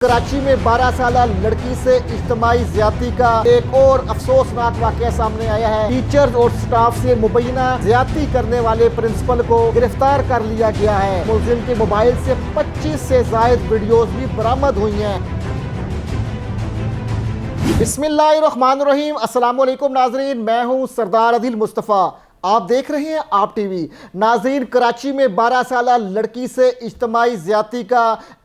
کراچی میں 12 سالہ لڑکی سے اجتماعی زیادتی کا ایک اور افسوسناک واقعہ سامنے آیا ہے۔ ٹیچرز اور سٹاف سے مبینہ زیادتی کرنے والے پرنسپل کو گرفتار کر لیا گیا ہے۔ ملزم کے موبائل سے 25 سے زائد ویڈیوز بھی برآمد ہوئی ہیں۔ بسم اللہ الرحمن الرحیم۔ السلام علیکم ناظرین، میں ہوں سردار عادل مصطفیٰ، آپ دیکھ رہے ہیں آپ ٹی وی۔ ناظرین، کراچی میں 12 سالہ لڑکی سے اجتماعی زیادتی کا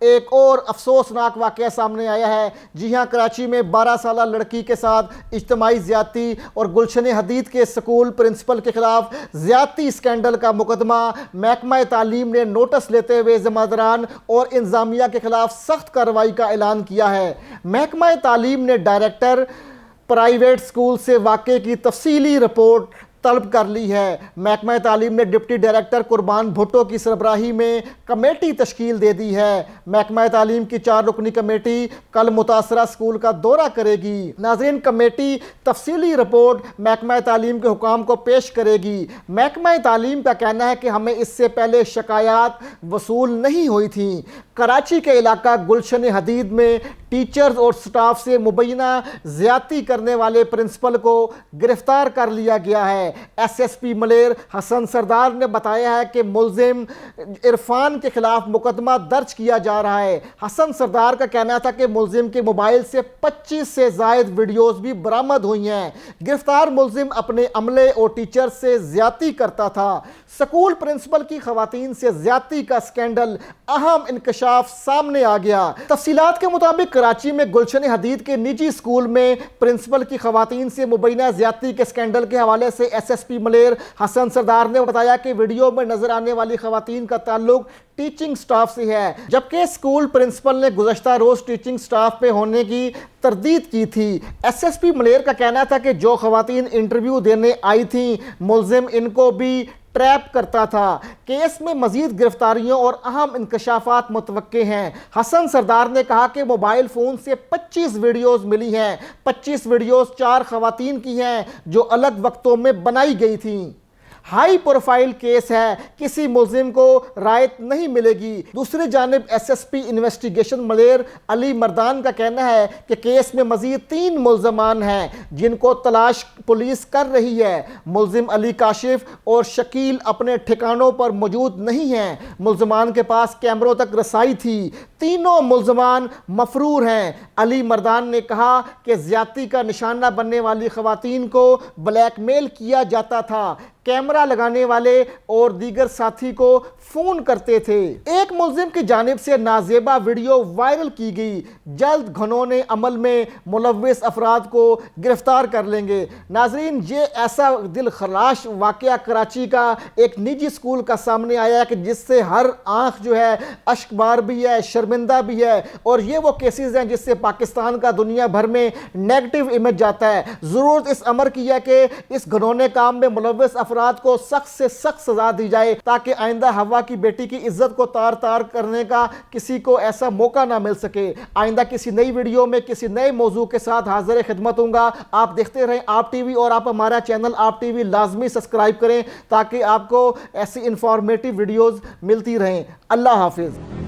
ایک اور افسوسناک واقعہ سامنے آیا ہے۔ جی ہاں، کراچی میں 12 سالہ لڑکی کے ساتھ اجتماعی زیادتی اور گلشن حدید کے سکول پرنسپل کے خلاف زیادتی اسکینڈل کا مقدمہ محکمہ تعلیم نے نوٹس لیتے ہوئے ذمہ داران اور انتظامیہ کے خلاف سخت کارروائی کا اعلان کیا ہے۔ محکمہ تعلیم نے ڈائریکٹر پرائیویٹ سکول سے واقعے کی تفصیلی رپورٹ طلب کر لی ہے۔ محکمہ تعلیم نے ڈپٹی ڈائریکٹر قربان بھٹو کی سربراہی میں کمیٹی تشکیل دے دی ہے۔ محکمہ تعلیم کی 4 رکنی کمیٹی کل متاثرہ سکول کا دورہ کرے گی۔ ناظرین، کمیٹی تفصیلی رپورٹ محکمہ تعلیم کے حکام کو پیش کرے گی۔ محکمہ تعلیم کا کہنا ہے کہ ہمیں اس سے پہلے شکایات وصول نہیں ہوئی تھیں۔ کراچی کے علاقہ گلشن حدید میں ٹیچرز اور سٹاف سے مبینہ زیادتی کرنے والے پرنسپل کو گرفتار کر لیا گیا ہے۔ ایس ایس پی ملیر حسن سردار نے بتایا ہے کہ ملزم عرفان کے خلاف مقدمہ درج کیا جا رہا ہے۔ حسن سردار کا کہنا تھا کہ ملزم کے موبائل سے 25 سے زائد ویڈیوز بھی برآمد ہوئی ہیں۔ گرفتار ملزم اپنے عملے اور ٹیچر سے زیادتی کرتا تھا۔ سکول پرنسپل کی خواتین سے زیادتی کا سکینڈل اہم انکشاف سامنے آ گیا۔ تفصیلات کے مطابق کراچی میں گلشن حدید کے نجی سکول میں پرنسپل کی خواتین سے مبینہ زیادتی کے سکینڈل کے حوالے سے ایس ایس پی ملیر حسن سردار نے بتایا کہ ویڈیو میں نظر آنے والی خواتین کا تعلق ٹیچنگ سٹاف سے ہے، جبکہ سکول پرنسپل نے گزشتہ روز ٹیچنگ سٹاف پہ ہونے کی تردید کی تھی۔ ایس ایس پی ملیر کا کہنا تھا کہ جو خواتین انٹرویو دینے آئی تھیں، ملزم ان کو بھی ٹریپ کرتا تھا۔ کیس میں مزید گرفتاریوں اور اہم انکشافات متوقع ہیں۔ حسن سردار نے کہا کہ موبائل فون سے 25 ویڈیوز ملی ہیں۔ 25 ویڈیوز 4 خواتین کی ہیں جو الگ وقتوں میں بنائی گئی تھیں۔ ہائی پروفائل کیس ہے، کسی ملزم کو رعایت نہیں ملے گی۔ دوسری جانب S S P investigation Malir Ali Mardan کا کہنا ہے کہ کیس میں مزید 3 ملزمان ہیں جن کو تلاش پولیس کر رہی ہے۔ ملزم علی کاشف اور شکیل اپنے ٹھکانوں پر موجود نہیں ہیں۔ ملزمان کے پاس کیمروں تک رسائی تھی۔ تینوں ملزمان مفرور ہیں۔ علی مردان نے کہا کہ زیادتی کا نشانہ بننے والی خواتین کو بلیک میل کیا جاتا تھا، کیمرہ لگانے والے اور دیگر ساتھی کو فون کرتے تھے۔ ایک ملزم کی جانب سے نازیبا ویڈیو وائرل کی گئی۔ جلد گھنونے عمل میں ملوث افراد کو گرفتار کر لیں گے۔ ناظرین، یہ ایسا دل خراش واقعہ کراچی کا ایک نجی سکول کا سامنے آیا ہے کہ جس سے ہر آنکھ جو ہے اشک بار بھی ہے، شرمندہ بھی ہے، اور یہ وہ کیسز ہیں جس سے پاکستان کا دنیا بھر میں نیگیٹو امیج جاتا ہے۔ ضرورت اس امر کی ہے کہ اس گھنونے کام میں ملوث افراد کو سخت سے سخت سزا دی جائے تاکہ آئندہ ہوا کی بیٹی کی عزت کو تار تار کرنے کا کسی کو ایسا موقع نہ مل سکے۔ آئندہ کسی نئی ویڈیو میں کسی نئے موضوع کے ساتھ حاضر خدمت ہوں گا۔ آپ دیکھتے رہیں آپ ٹی وی، اور آپ ہمارا چینل آپ ٹی وی لازمی سبسکرائب کریں تاکہ آپ کو ایسی انفارمیٹیو ویڈیوز ملتی رہیں۔ اللہ حافظ۔